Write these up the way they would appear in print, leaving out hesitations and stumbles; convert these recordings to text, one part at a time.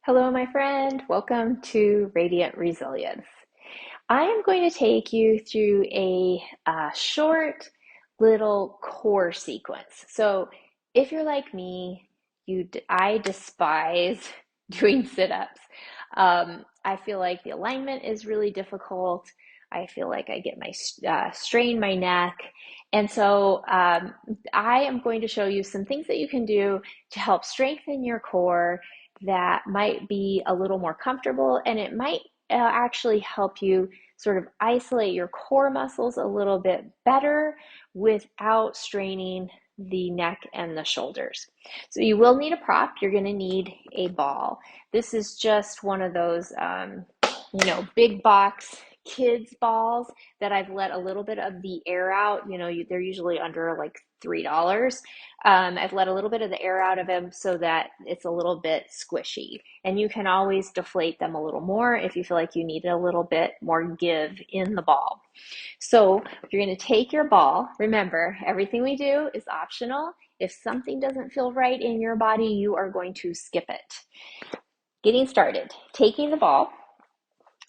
Hello, my friend. Welcome to Radiant Resilience. I am going to take you through a short little core sequence. So, if you're like me, I despise doing sit-ups. I feel like the alignment is really difficult. I feel like I get my strain my neck, and so I am going to show you some things that you can do to help strengthen your core that might be a little more comfortable, and it might actually help you sort of isolate your core muscles a little bit better without straining the neck and the shoulders. So you will need a prop. You're going to need a ball. This is just one of those, big box kids balls that I've let a little bit of the air out. They're usually under like $3. I've let a little bit of the air out of them so that it's a little bit squishy. And you can always deflate them a little more if you feel like you need a little bit more give in the ball. So you're going to take your ball. Remember, everything we do is optional. If something doesn't feel right in your body, you are going to skip it. Getting started. Taking the ball,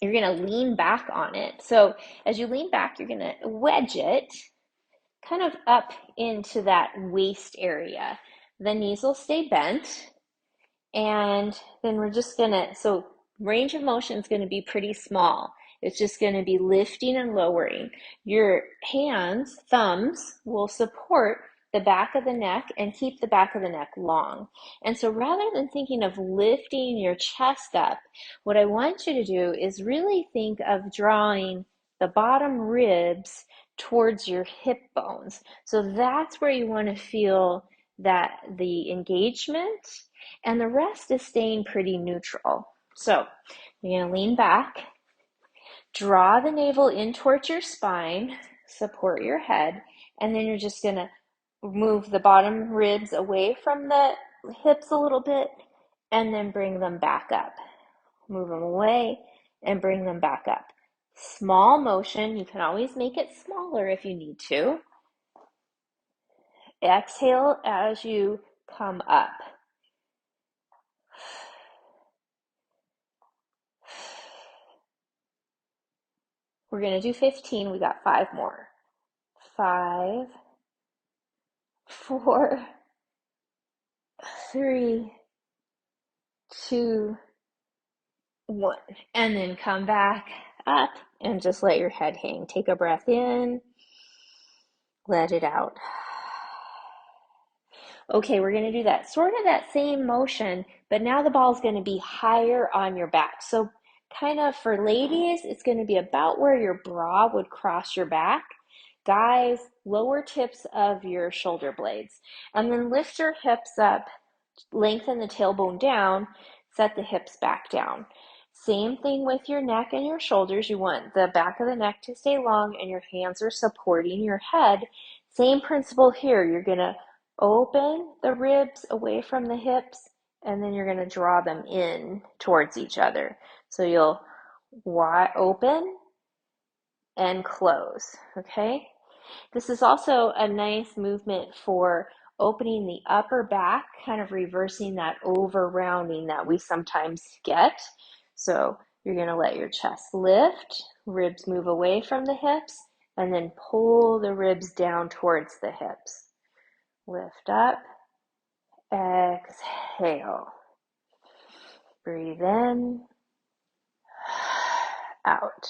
you're going to lean back on it. So as you lean back, you're going to wedge it kind of up into that waist area. The knees will stay bent, and then we're just gonna, so range of motion is going to be pretty small. It's just going to be lifting and lowering. Your hands, thumbs, will support the back of the neck and keep the back of the neck long. And so rather than thinking of lifting your chest up, what I want you to do is really think of drawing the bottom ribs towards your hip bones. So that's where you want to feel that the engagement, and the rest is staying pretty neutral. So you're going to lean back, draw the navel in towards your spine, support your head, and then you're just going to move the bottom ribs away from the hips a little bit and then bring them back up. Move them away and bring them back up. Small motion. You can always make it smaller if you need to. Exhale as you come up. We're going to do 15. We got 5 more. 5, 4, 3, 2, 1. And then come back up and just let your head hang. Take a breath in. Let it out. Okay, we're going to do that sort of that same motion, but now the ball is going to be higher on your back. So kind of for ladies, it's going to be about where your bra would cross your back. Guys, lower tips of your shoulder blades. And then lift your hips up, lengthen the tailbone down, set the hips back down. Same thing with your neck and your shoulders. You want the back of the neck to stay long and your hands are supporting your head. Same principle here. You're going to open the ribs away from the hips, and then you're going to draw them in towards each other. So you'll open and close, okay? This is also a nice movement for opening the upper back, kind of reversing that over rounding that we sometimes get. So you're going to let your chest lift, ribs move away from the hips, and then pull the ribs down towards the hips. Lift up, exhale. Breathe in, out.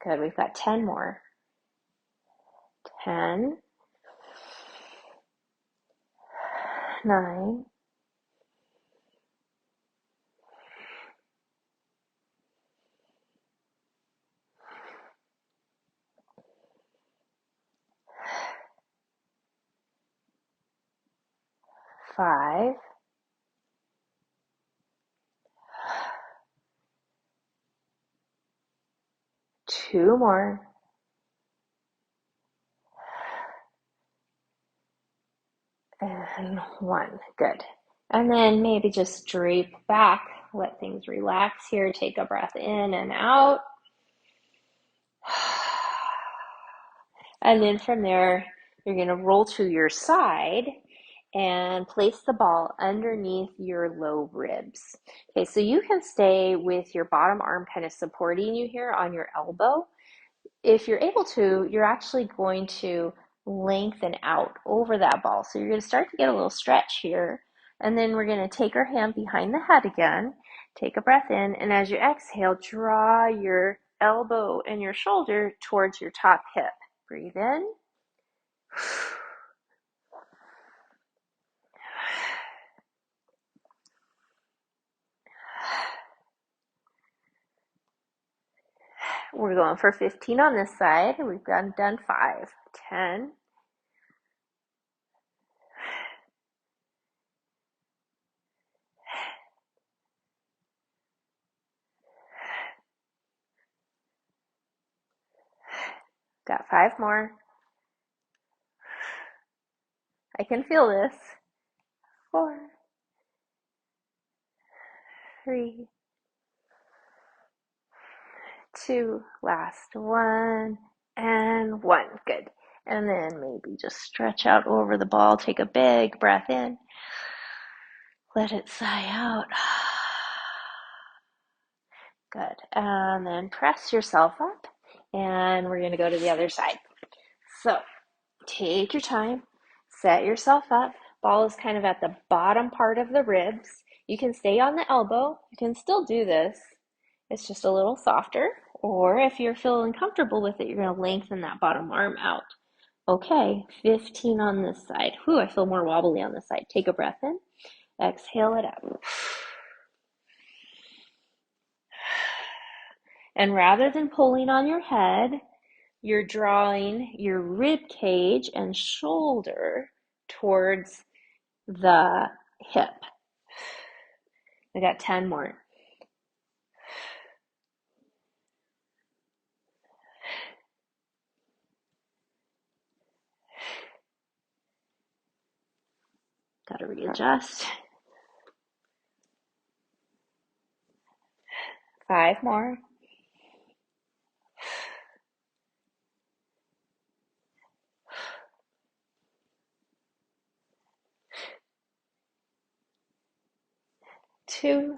Good, we've got 10 more. 10, 9, 5, 2 more, and 1. Good. And then maybe just drape back, let things relax here. Take a breath in and out. And then from there, you're going to roll to your side and place the ball underneath your low ribs. Okay, so you can stay with your bottom arm kind of supporting you here on your elbow. If you're able to, you're actually going to lengthen out over that ball. So you're going to start to get a little stretch here. And then we're going to take our hand behind the head again, take a breath in, and as you exhale, draw your elbow and your shoulder towards your top hip. Breathe in. We're going for 15 on this side. We've done 5, 10, 5 more. I can feel this. 4, 3, 2, last 1, and 1. Good. And then maybe just stretch out over the ball. Take a big breath in. Let it sigh out. Good. And then press yourself up. And we're going to go to the other side. So take your time. Set yourself up. Ball is kind of at the bottom part of the ribs. You can stay on the elbow. You can still do this. It's just a little softer. Or if you're feeling comfortable with it, you're going to lengthen that bottom arm out. Okay, 15 on this side. Whew, I feel more wobbly on this side. Take a breath in. Exhale it out. And rather than pulling on your head, you're drawing your rib cage and shoulder towards the hip. I got 10 more. Got to readjust. 5 more. 2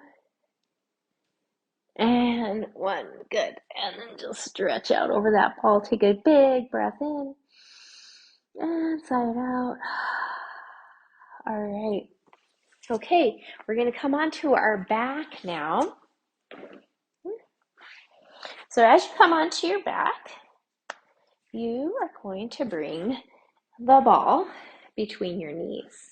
and 1. Good. And then just stretch out over that ball. Take a big breath in and sigh it out. All right. Okay, we're going to come onto our back now. So as you come onto your back, you are going to bring the ball between your knees.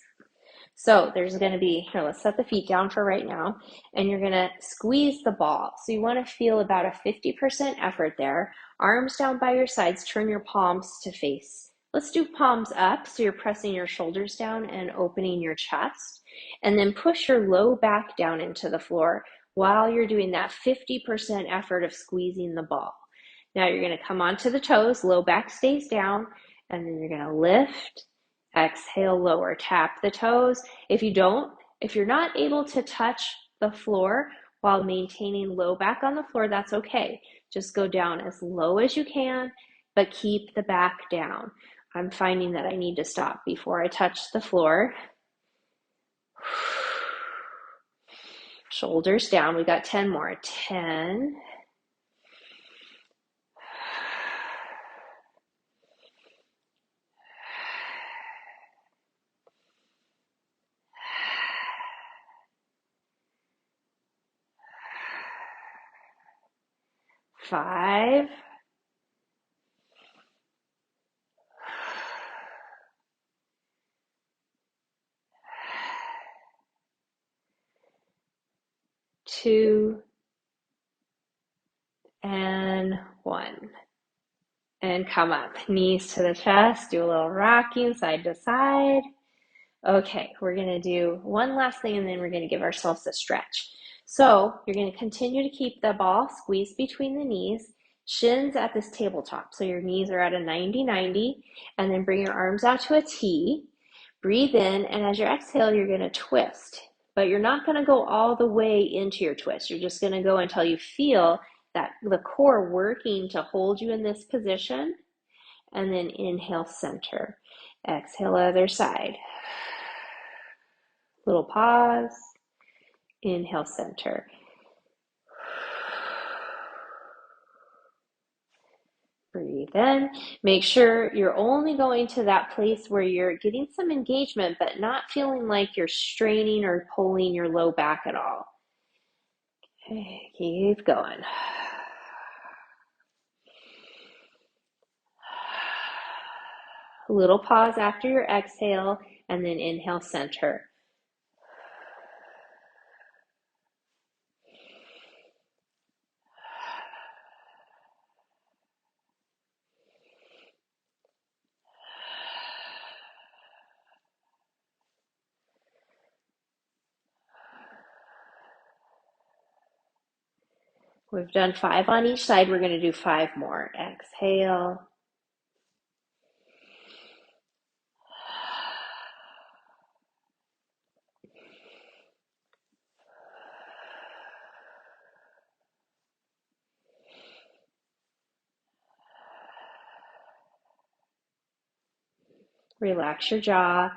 So there's going to be, here, let's set the feet down for right now, and you're going to squeeze the ball. So you want to feel about a 50% effort there. Arms down by your sides, turn your palms to face. Let's do palms up, so you're pressing your shoulders down and opening your chest. And then push your low back down into the floor while you're doing that 50% effort of squeezing the ball. Now you're going to come onto the toes, low back stays down, and then you're going to lift, exhale, lower, tap the toes. If you're not able to touch the floor while maintaining low back on the floor, that's okay. Just go down as low as you can, but keep the back down. I'm finding that I need to stop before I touch the floor. Shoulders down. We got 10 more. 10. 5. 2 and 1. And come up, knees to the chest, do a little rocking side to side. Okay, we're gonna do one last thing and then we're gonna give ourselves a stretch. So you're gonna continue to keep the ball squeezed between the knees, shins at this tabletop. So your knees are at a 90-90, and then bring your arms out to a T. Breathe in, and as you exhale, you're gonna twist. But you're not gonna go all the way into your twist. You're just gonna go until you feel that the core working to hold you in this position. And then inhale, center. Exhale, other side. Little pause. Inhale, center. Breathe in. Make sure you're only going to that place where you're getting some engagement, but not feeling like you're straining or pulling your low back at all. Okay, keep going. A little pause after your exhale, and then inhale, center. We've done 5 on each side. We're going to do 5 more. Exhale. Relax your jaw.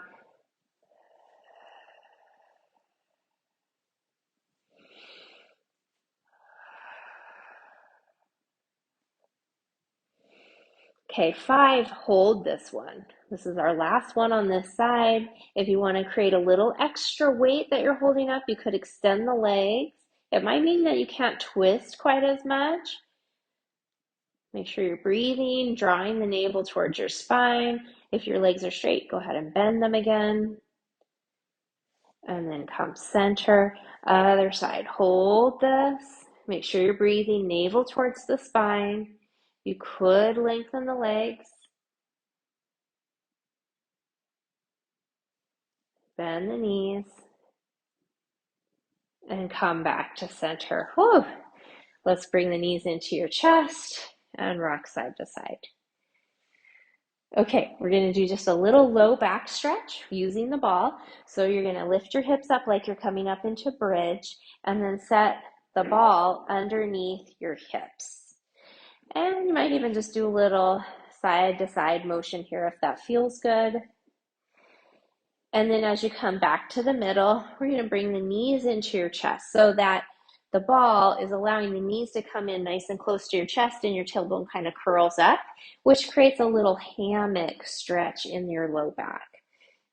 Okay, 5, hold this one. This is our last one on this side. If you want to create a little extra weight that you're holding up, you could extend the legs. It might mean that you can't twist quite as much. Make sure you're breathing, drawing the navel towards your spine. If your legs are straight, go ahead and bend them again. And then come center. Other side, hold this. Make sure you're breathing, navel towards the spine. You could lengthen the legs. Bend the knees. And come back to center. Whew. Let's bring the knees into your chest and rock side to side. Okay, we're going to do just a little low back stretch using the ball. So you're going to lift your hips up like you're coming up into bridge, and then set the ball underneath your hips. And you might even just do a little side to side motion here if that feels good. And then as you come back to the middle, we're going to bring the knees into your chest so that the ball is allowing the knees to come in nice and close to your chest, and your tailbone kind of curls up, which creates a little hammock stretch in your low back.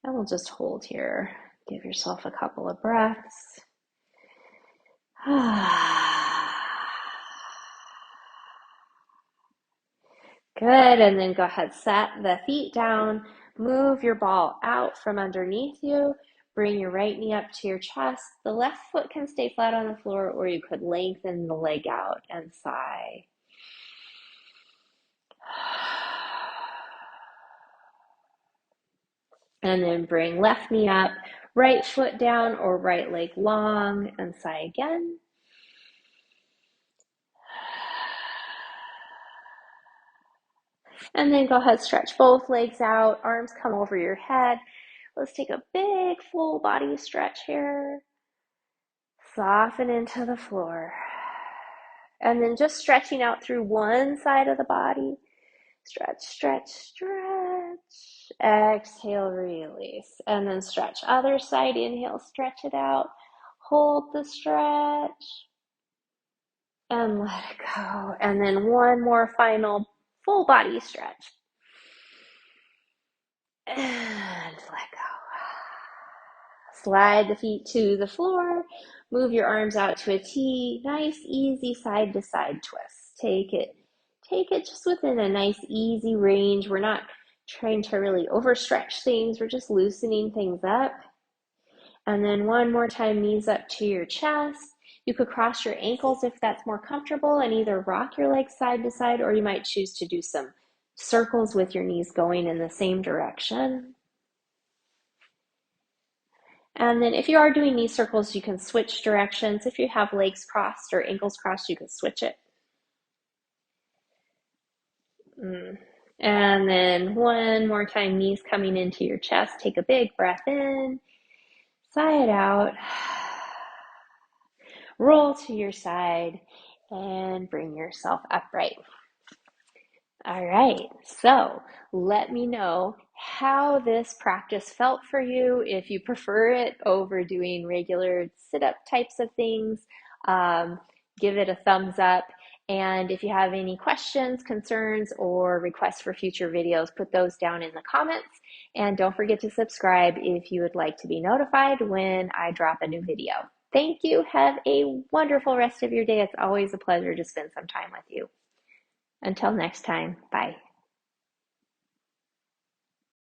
And we'll just hold here. Give yourself a couple of breaths. Good, and then go ahead, set the feet down, move your ball out from underneath you, bring your right knee up to your chest. The left foot can stay flat on the floor, or you could lengthen the leg out and sigh. And then bring left knee up, right foot down or right leg long, and sigh again. And then go ahead, stretch both legs out, arms come over your head. Let's take a big full body stretch here. Soften into the floor. And then just stretching out through one side of the body. Stretch, stretch, stretch. Exhale, release. And then stretch. Other side, inhale, stretch it out. Hold the stretch. And let it go. And then one more final full body stretch. And let go. Slide the feet to the floor. Move your arms out to a T. Nice, easy side to side twist. Take it just within a nice, easy range. We're not trying to really overstretch things. We're just loosening things up. And then one more time, knees up to your chest. You could cross your ankles if that's more comfortable and either rock your legs side to side, or you might choose to do some circles with your knees going in the same direction. And then if you are doing knee circles, you can switch directions. If you have legs crossed or ankles crossed, you can switch it. And then one more time, knees coming into your chest. Take a big breath in, sigh it out. Roll to your side and bring yourself upright. All right, so let me know how this practice felt for you. If you prefer it over doing regular sit-up types of things, um, give it a thumbs up. And if you have any questions, concerns, or requests for future videos, put those down in the comments. And don't forget to subscribe if you would like to be notified when I drop a new video. Thank you. Have a wonderful rest of your day. It's always a pleasure to spend some time with you. Until next time, bye.